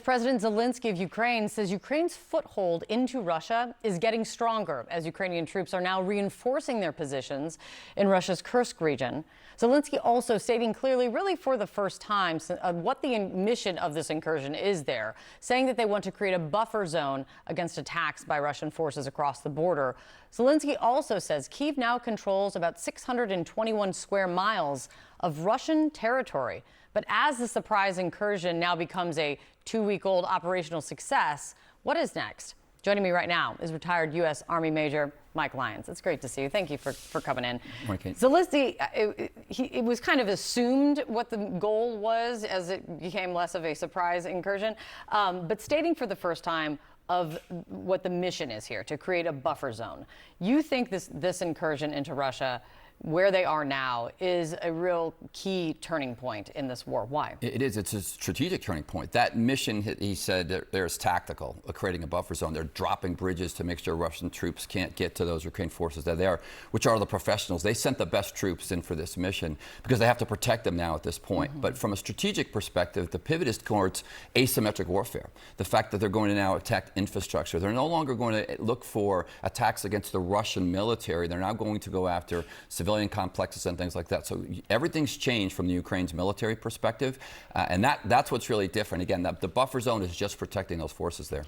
President Zelensky of Ukraine says Ukraine's foothold into Russia is getting stronger as Ukrainian troops are now reinforcing their positions in Russia's Kursk region. Zelensky also stating clearly, really for the first time, what the mission of this incursion is there, saying that they want to create a buffer zone against attacks by Russian forces across the border. Zelensky also says Kyiv now controls about 621 square miles of Russian territory. But as the surprise incursion now becomes a 2-week-old operational success, what is next? Joining me right now is retired U.S. Army Major Mike Lyons. It's great to see you. Thank you for coming in. Okay. Zelensky, it was kind of assumed what the goal was as it became less of a surprise incursion, but stating for the first time of what the mission is here, to create a buffer zone. You think this incursion into Russia, where they are now, is a real key turning point in this war. Why? It is. It's a strategic turning point. That mission, he said, there's tactical, creating a buffer zone. They're dropping bridges to make sure Russian troops can't get to those Ukrainian forces that are there, which are the professionals. They sent the best troops in for this mission because they have to protect them now at this point. Mm-hmm. But from a strategic perspective, the pivot is towards asymmetric warfare. The fact that they're going to now attack infrastructure. They're no longer going to look for attacks against the Russian military. They're now going to go after civilian complexes and things like that. So everything's changed from the Ukraine's military perspective, and that's what's really different. Again, the buffer zone is just protecting those forces there.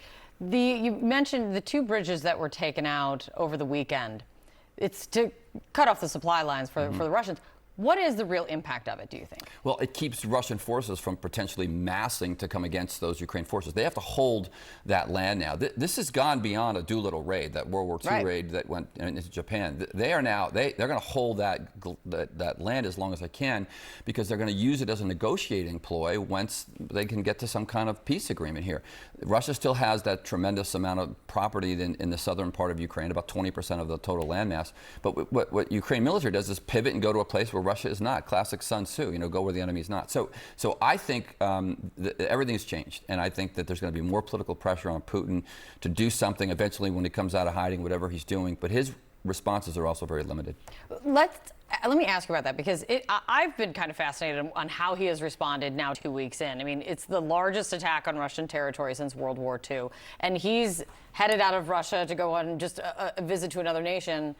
You mentioned the 2 bridges that were taken out over the weekend. It's to cut off the supply lines for the Russians. What is the real impact of it, do you think? Well, it keeps Russian forces from potentially massing to come against those Ukrainian forces. They have to hold that land now. This has gone beyond a Doolittle raid, that World War II raid that went into Japan. They are now, they're going to hold that land as long as they can, because they're going to use it as a negotiating ploy once they can get to some kind of peace agreement here. Russia still has that tremendous amount of property in the southern part of Ukraine, about 20% of the total landmass. But what Ukraine military does is pivot and go to a place where Russia is not. Classic Sun Tzu, go where the enemy is not. So I think everything's changed, and I think that there's going to be more political pressure on Putin to do something eventually when he comes out of hiding, whatever he's doing. But his responses are also very limited. Let me ask you about that, because I've been kind of fascinated on how he has responded now 2 weeks in. I mean, it's the largest attack on Russian territory since World War II, and he's headed out of Russia to go on just a visit to another nation.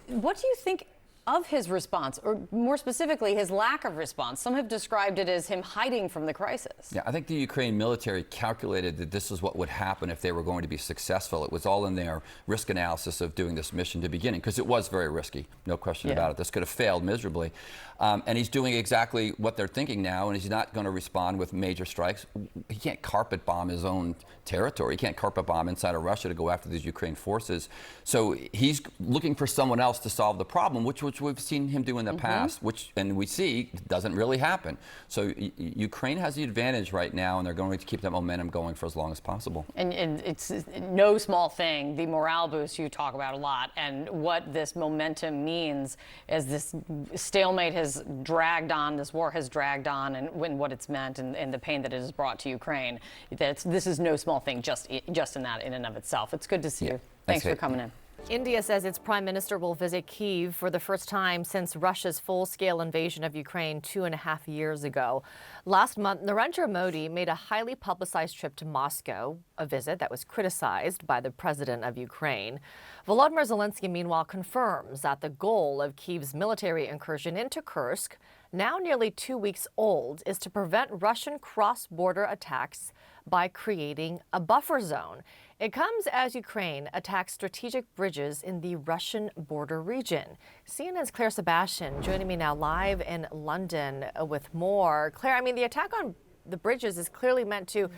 What do you think of his response, or more specifically, his lack of response? Some have described it as him hiding from the crisis. Yeah, I think the Ukraine military calculated that this is what would happen if they were going to be successful. It was all in their risk analysis of doing this mission to beginning, because it was very risky, no question about it. This could have failed miserably. And he's doing exactly what they're thinking now, and he's not going to respond with major strikes. He can't carpet bomb his own territory. He can't carpet bomb inside of Russia to go after these Ukraine forces. So he's looking for someone else to solve the problem, which we've seen him do in the past, and we see doesn't really happen. So Ukraine has the advantage right now, and they're going to keep that momentum going for as long as possible. And it's no small thing, the morale boost you talk about a lot, and what this momentum means as this stalemate has dragged on, this war has dragged on, and what it's meant, and the pain that it has brought to Ukraine. This is no small thing just in that in and of itself. It's good to see you. Thanks for coming in. India says its prime minister will visit Kyiv for the first time since Russia's full-scale invasion of Ukraine 2.5 years ago. Last month, Narendra Modi made a highly publicized trip to Moscow, a visit that was criticized by the president of Ukraine. Volodymyr Zelensky, meanwhile, confirms that the goal of Kyiv's military incursion into Kursk, now nearly 2 weeks old, is to prevent Russian cross-border attacks by creating a buffer zone. It comes as Ukraine attacks strategic bridges in the Russian border region. CNN's Claire Sebastian joining me now live in London with more. Claire, I mean, the attack on the bridges is clearly meant to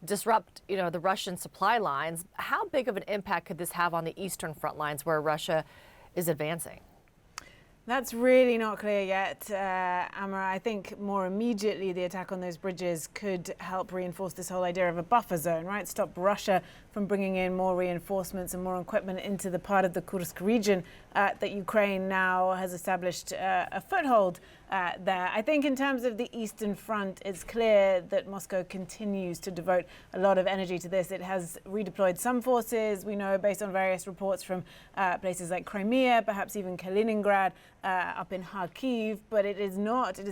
disrupt, the Russian supply lines. How big of an impact could this have on the eastern front lines where Russia is advancing? That's really not clear yet, Amara. I think more immediately the attack on those bridges could help reinforce this whole idea of a buffer zone, right? Stop Russia from bringing in more reinforcements and more equipment into the part of the Kursk region that Ukraine now has established a foothold there. I think in terms of the Eastern Front, it's clear that Moscow continues to devote a lot of energy to this. It has redeployed some forces, we know, based on various reports from places like Crimea, perhaps even Kaliningrad, up in Kharkiv, but it is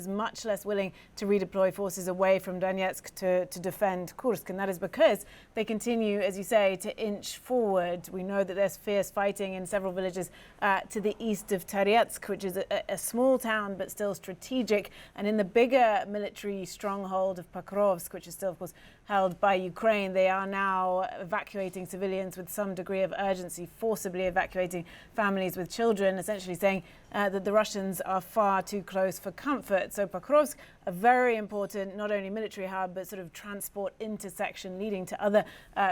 much less willing to redeploy forces away from Donetsk to defend Kursk. And that is because they continue, as you say, to inch forward. We know that there's fierce fighting in several villages to the east of Toretsk, which is a small town but still strategic, and in the bigger military stronghold of Pokrovsk, which is still, of course, held by Ukraine. They are now evacuating civilians with some degree of urgency, forcibly evacuating families with children, essentially saying that the Russians are far too close for comfort. So Pokrovsk, a very important not only military hub, but sort of transport intersection leading to other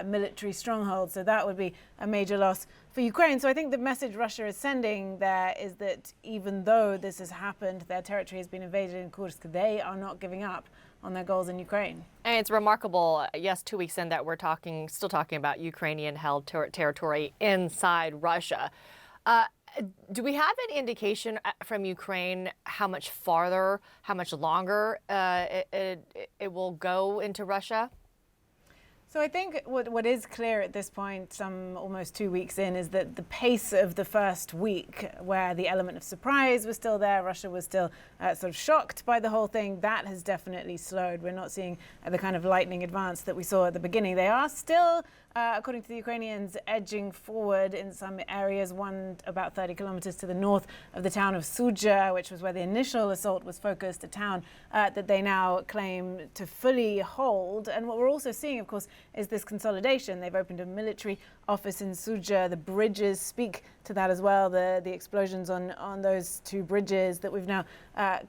military strongholds. So that would be a major loss for Ukraine. So I think the message Russia is sending there is that even though this has happened, their territory has been invaded in Kursk, they are not giving up on their goals in Ukraine. And it's remarkable, yes, 2 weeks in that we're still talking about Ukrainian-held territory inside Russia. Do we have any indication from Ukraine how much farther, how much longer it will go into Russia? So I think what is clear at this point, some almost 2 weeks in, is that the pace of the first week, where the element of surprise was still there, Russia was still sort of shocked by the whole thing, that has definitely slowed. We're not seeing the kind of lightning advance that we saw at the beginning. They are still, according to the Ukrainians, edging forward in some areas, one about 30 kilometers to the north of the town of Sudzha, which was where the initial assault was focused, a town that they now claim to fully hold. And what we're also seeing, of course, is this consolidation. They've opened a military office in Sudzha. The bridges speak to that as well, the explosions on those two bridges that we've now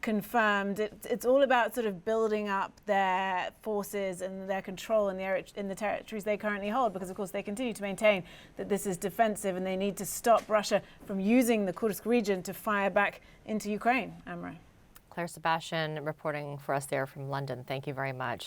confirmed. It's all about sort of building up their forces and their control in the territories they currently hold, because of course they continue to maintain that this is defensive and they need to stop Russia from using the Kursk region to fire back into Ukraine. Amra. Claire Sebastian reporting for us there from London. Thank you very much.